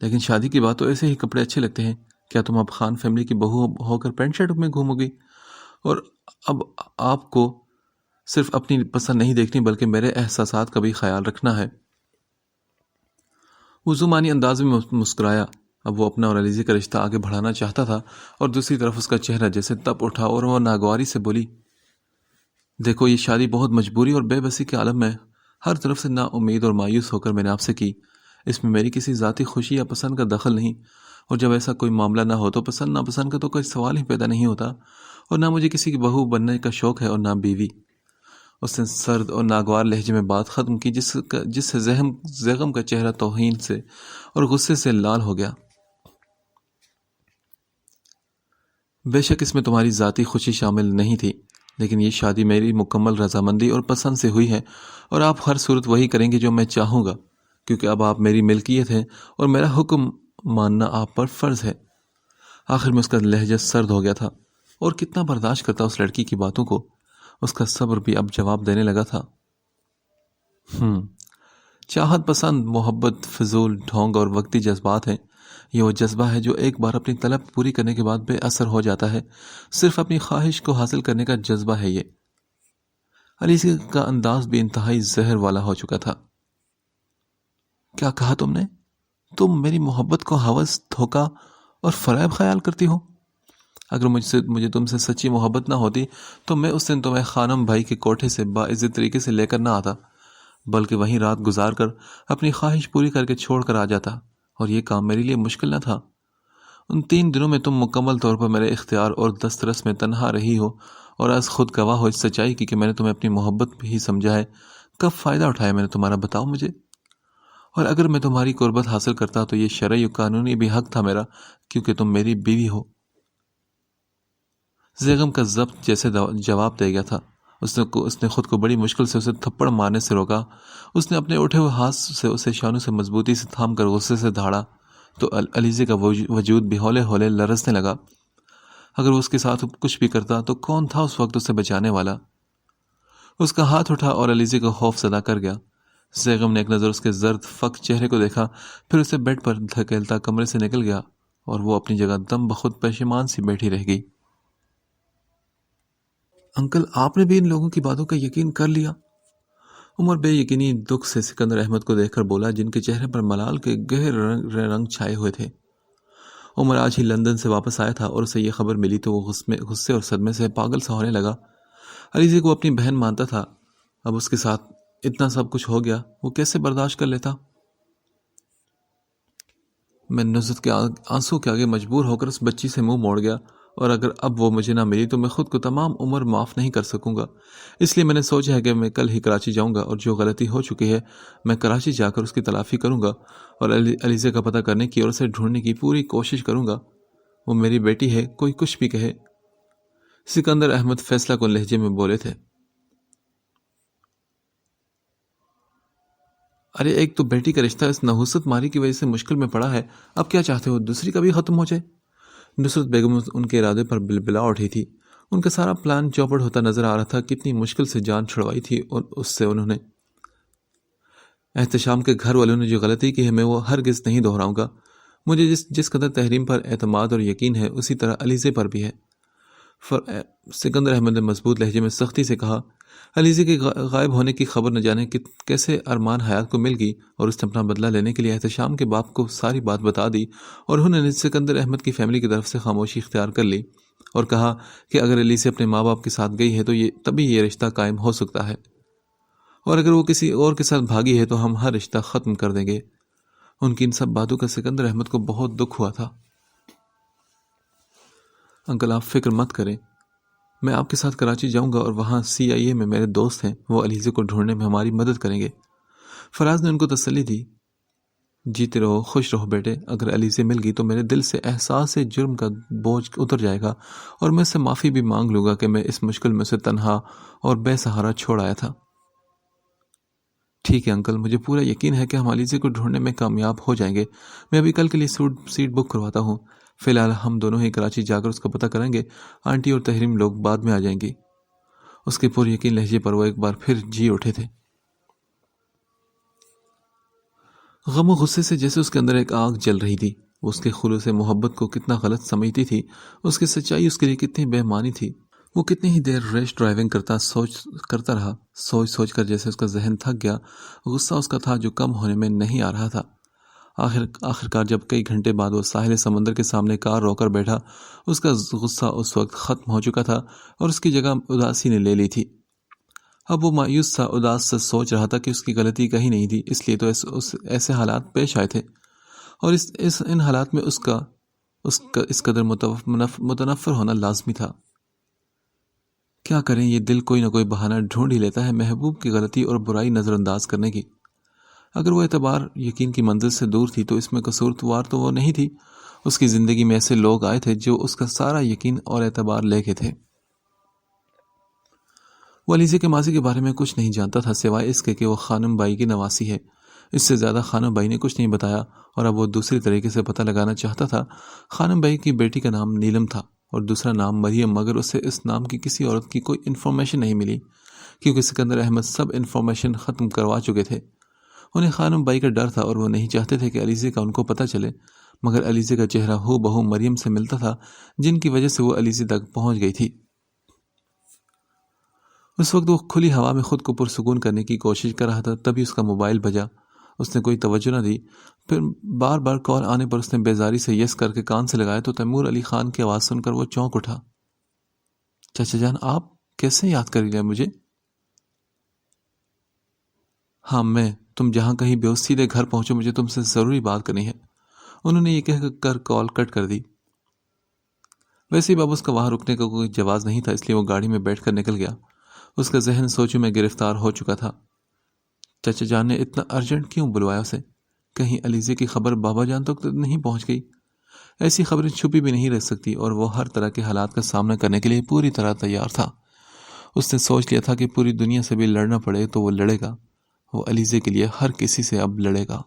لیکن شادی کی بات تو ایسے ہی کپڑے اچھے لگتے ہیں، کیا تم اب خان فیملی کی بہو ہو کر پینٹ شرٹ میں گھومو گی؟ اور اب آپ کو صرف اپنی پسند نہیں دیکھنی بلکہ میرے احساسات کا بھی خیال رکھنا ہے۔ وہ زمانی انداز میں مسکرایا۔ اب وہ اپنا اور علیزے کا رشتہ آگے بڑھانا چاہتا تھا، اور دوسری طرف اس کا چہرہ جیسے تپ اٹھا اور وہ ناگواری سے بولی، دیکھو یہ شادی بہت مجبوری اور بے بسی کے عالم میں ہر طرف سے نا امید اور مایوس ہو کر میں نے آپ سے کی۔ اس میں میری کسی ذاتی خوشی یا پسند کا دخل نہیں، اور جب ایسا کوئی معاملہ نہ ہو تو پسند ناپسند کا تو کوئی سوال ہی پیدا نہیں ہوتا، اور نہ مجھے کسی کی بہو بننے کا شوق ہے اور نہ بیوی۔ اس نے سرد اور ناگوار لہجے میں بات ختم کی، جس سے زیغم کا چہرہ توہین سے اور غصے سے لال ہو گیا۔ بے شک اس میں تمہاری ذاتی خوشی شامل نہیں تھی، لیکن یہ شادی میری مکمل رضامندی اور پسند سے ہوئی ہے، اور آپ ہر صورت وہی کریں گے جو میں چاہوں گا، کیونکہ اب آپ میری ملکیت ہیں اور میرا حکم ماننا آپ پر فرض ہے۔ آخر میں اس کا لہجہ سرد ہو گیا تھا، اور کتنا برداشت کرتا اس لڑکی کی باتوں کو، اس کا صبر بھی اب جواب دینے لگا تھا۔ چاہت پسند، محبت فضول ڈھونگ اور وقتی جذبات ہیں۔ یہ وہ جذبہ ہے جو ایک بار اپنی طلب پوری کرنے کے بعد بے اثر ہو جاتا ہے، صرف اپنی خواہش کو حاصل کرنے کا جذبہ ہے یہ۔ علیزے کا انداز بھی انتہائی زہر والا ہو چکا تھا۔ کیا کہا تم نے؟ تم میری محبت کو ہوس، دھوکہ اور فریب خیال کرتی ہو؟ اگر مجھے تم سے سچی محبت نہ ہوتی تو میں اس دن تمہیں خانم بھائی کے کوٹھے سے باعزت طریقے سے لے کر نہ آتا، بلکہ وہیں رات گزار کر اپنی خواہش پوری کر کے چھوڑ کر آ جاتا، اور یہ کام میرے لیے مشکل نہ تھا۔ ان 3 دنوں میں تم مکمل طور پر میرے اختیار اور دسترس میں تنہا رہی ہو، اور آج خود گواہ ہو اس سچائی کی کہ میں نے تمہیں اپنی محبت بھی سمجھا ہے۔ کب فائدہ اٹھایا میں نے تمہارا، بتاؤ مجھے؟ اور اگر میں تمہاری قربت حاصل کرتا تو یہ شرعی و قانونی بھی حق تھا میرا، کیونکہ تم میری بیوی ہو۔ زیغم کا ضبط جیسے جواب دے گیا تھا۔ اس نے خود کو بڑی مشکل سے اسے تھپڑ مارنے سے روکا۔ اس نے اپنے اٹھے ہوئے ہاتھ سے اسے شانوں سے مضبوطی سے تھام کر غصے سے دھاڑا تو علیزے کا وجود بھی ہولے ہولے لرزنے لگا۔ اگر وہ اس کے ساتھ کچھ بھی کرتا تو کون تھا اس وقت اسے بچانے والا؟ اس کا ہاتھ اٹھا اور علیزے کو خوف زدہ کر گیا۔ زیغم نے ایک نظر اس کے زرد فک چہرے کو دیکھا، پھر اسے بیڈ پر دھکیلتا کمرے سے نکل گیا، اور وہ اپنی جگہ دم بخود پشیمان سی بیٹھی رہ گئی۔ انکل، آپ نے بھی ان لوگوں کی باتوں کا یقین کر لیا؟ عمر بے یقینی دکھ سے سکندر احمد کو دیکھ کر بولا، جن کے چہرے پر ملال کے گہرے رنگ چھائے ہوئے تھے۔ عمر آج ہی لندن سے واپس آیا تھا اور اسے یہ خبر ملی تو وہ غصے اور صدمے سے پاگل سا ہونے لگا۔ علیزے کو اپنی بہن مانتا تھا، اب اس کے ساتھ اتنا سب کچھ ہو گیا، وہ کیسے برداشت کر لیتا؟ میں نصرت کے آنسو کے آگے مجبور ہو کر اس بچی سے منہ موڑ گیا، اور اگر اب وہ مجھے نہ ملی تو میں خود کو تمام عمر معاف نہیں کر سکوں گا۔ اس لیے میں نے سوچا ہے کہ میں کل ہی کراچی جاؤں گا اور جو غلطی ہو چکی ہے میں کراچی جا کر اس کی تلافی کروں گا اور علیزے کا پتہ کرنے کی اور اسے ڈھونڈنے کی پوری کوشش کروں گا۔ وہ میری بیٹی ہے، کوئی کچھ بھی کہے۔ سکندر احمد فیصلہ کن لہجے میں بولے تھے۔ ارے ایک تو بیٹی کا رشتہ اس نحوست ماری کی وجہ سے مشکل میں پڑا ہے، اب کیا چاہتے ہو دوسری کا بھی ختم ہو جائے؟ نصرت بیگم ان کے ارادے پر بلبلا اٹھی تھی۔ ان کا سارا پلان چوپٹ ہوتا نظر آ رہا تھا۔ کتنی مشکل سے جان چھڑوائی تھی اس سے انہوں نے۔ احتشام کے گھر والوں نے جو غلطی کی ہے میں وہ ہرگز نہیں دہراؤں گا۔ مجھے جس قدر تحریم پر اعتماد اور یقین ہے اسی طرح علیزے پر بھی ہے۔ سکندر احمد نے مضبوط لہجے میں سختی سے کہا۔ علیزے کے غائب ہونے کی خبر نہ جانے کیسے ارمان حیات کو مل گئی اور اس نے اپنا بدلہ لینے کے لیے احتشام کے باپ کو ساری بات بتا دی، اور انہوں نے سکندر احمد کی فیملی کی طرف سے خاموشی اختیار کر لی اور کہا کہ اگر علیزے اپنے ماں باپ کے ساتھ گئی ہے تو تبھی یہ رشتہ قائم ہو سکتا ہے، اور اگر وہ کسی اور کے ساتھ بھاگی ہے تو ہم ہر رشتہ ختم کر دیں گے۔ ان کی ان سب باتوں کا سکندر احمد کو بہت دکھ ہوا تھا۔ انکل آپ فکر مت کریں، میں آپ کے ساتھ کراچی جاؤں گا اور وہاں CIA میں میرے دوست ہیں، وہ علیزے کو ڈھونڈنے میں ہماری مدد کریں گے۔ فراز نے ان کو تسلی دی۔ جیتے رہو، خوش رہو بیٹے، اگر علیزے مل گئی تو میرے دل سے احساس جرم کا بوجھ اتر جائے گا اور میں اس سے معافی بھی مانگ لوں گا کہ میں اس مشکل میں اسے تنہا اور بے سہارا چھوڑ آیا تھا۔ ٹھیک ہے انکل، مجھے پورا یقین ہے کہ ہم علیزے کو ڈھونڈنے میں کامیاب ہو جائیں گے۔ میں ابھی کل کے لیے سیٹ بک کرواتا ہوں۔ فی الحال ہم دونوں ہی کراچی جا کر اس کا پتہ کریں گے، آنٹی اور تحریم لوگ بعد میں آ جائیں گی۔ اس کے پر یقین لہجے پر وہ ایک بار پھر جی اٹھے تھے۔ غم و غصے سے جیسے اس کے اندر ایک آگ جل رہی تھی۔ وہ اس کے خلوص محبت کو کتنا غلط سمجھتی تھی، اس کی سچائی اس کے لیے کتنی بے معنی تھی۔ وہ کتنی ہی دیر ریش ڈرائیونگ کرتا رہا، سوچ کر جیسے اس کا ذہن تھک گیا۔ غصہ اس کا تھا جو کم ہونے میں نہیں آ رہا تھا۔ آخرکار جب کئی گھنٹے بعد وہ ساحل سمندر کے سامنے کار رو کر بیٹھا، اس کا غصہ اس وقت ختم ہو چکا تھا اور اس کی جگہ اداسی نے لے لی تھی۔ اب وہ مایوس سا اداس سے سوچ رہا تھا کہ اس کی غلطی کہیں نہیں تھی، اس لیے تو ایسے حالات پیش آئے تھے، اور ان حالات میں اس قدر متنفر ہونا لازمی تھا۔ کیا کریں، یہ دل کوئی نہ کوئی بہانہ ڈھونڈ ہی لیتا ہے محبوب کی غلطی اور برائی نظر انداز کرنے کی۔ اگر وہ اعتبار یقین کی منزل سے دور تھی تو اس میں قصوروار تو وہ نہیں تھی۔ اس کی زندگی میں ایسے لوگ آئے تھے جو اس کا سارا یقین اور اعتبار لے کے تھے۔ وہ علیزے کے ماضی کے بارے میں کچھ نہیں جانتا تھا سوائے اس کے کہ وہ خانم بائی کی نواسی ہے۔ اس سے زیادہ خانم بائی نے کچھ نہیں بتایا، اور اب وہ دوسری طریقے سے پتہ لگانا چاہتا تھا۔ خانم بائی کی بیٹی کا نام نیلم تھا اور دوسرا نام مریم، مگر اسے اس نام کی کسی عورت کی کوئی انفارمیشن نہیں ملی، کیونکہ سکندر احمد سب انفارمیشن ختم کروا چکے تھے۔ انہیں خانم بائی کا ڈر تھا اور وہ نہیں چاہتے تھے کہ علیزے کا ان کو پتہ چلے، مگر علیزے کا چہرہ ہو بہو مریم سے ملتا تھا، جن کی وجہ سے وہ علیزے تک پہنچ گئی تھی۔ اس وقت وہ کھلی ہوا میں خود کو پرسکون کرنے کی کوشش کر رہا تھا، تبھی اس کا موبائل بجا۔ اس نے کوئی توجہ نہ دی، پھر بار بار کال آنے پر اس نے بیزاری سے یس کر کے کان سے لگایا تو تیمور علی خان کی آواز سن کر وہ چونک اٹھا۔ چچا جان، آپ کیسے یاد کر لیا مجھے؟ ہاں میں، تم جہاں کہیں بے ہوش سیدھے گھر پہنچو، مجھے تم سے ضروری بات کرنی ہے۔ انہوں نے یہ کہہ کر کال کٹ کر دی۔ ویسے ہی اب اس کا وہاں رکنے کا کوئی جواز نہیں تھا، اس لیے وہ گاڑی میں بیٹھ کر نکل گیا۔ اس کا ذہن سوچوں میں گرفتار ہو چکا تھا۔ چچا جان نے اتنا ارجنٹ کیوں بلوایا اسے؟ کہیں علیزے کی خبر بابا جان تک تو نہیں پہنچ گئی؟ ایسی خبریں چھپی بھی نہیں رہ سکتی، اور وہ ہر طرح کے حالات کا سامنا کرنے کے لیے پوری طرح تیار تھا۔ اس نے سوچ لیا تھا کہ پوری دنیا سے بھی لڑنا پڑے تو وہ لڑے گا، وہ علیزے کے لیے ہر کسی سے اب لڑے گا۔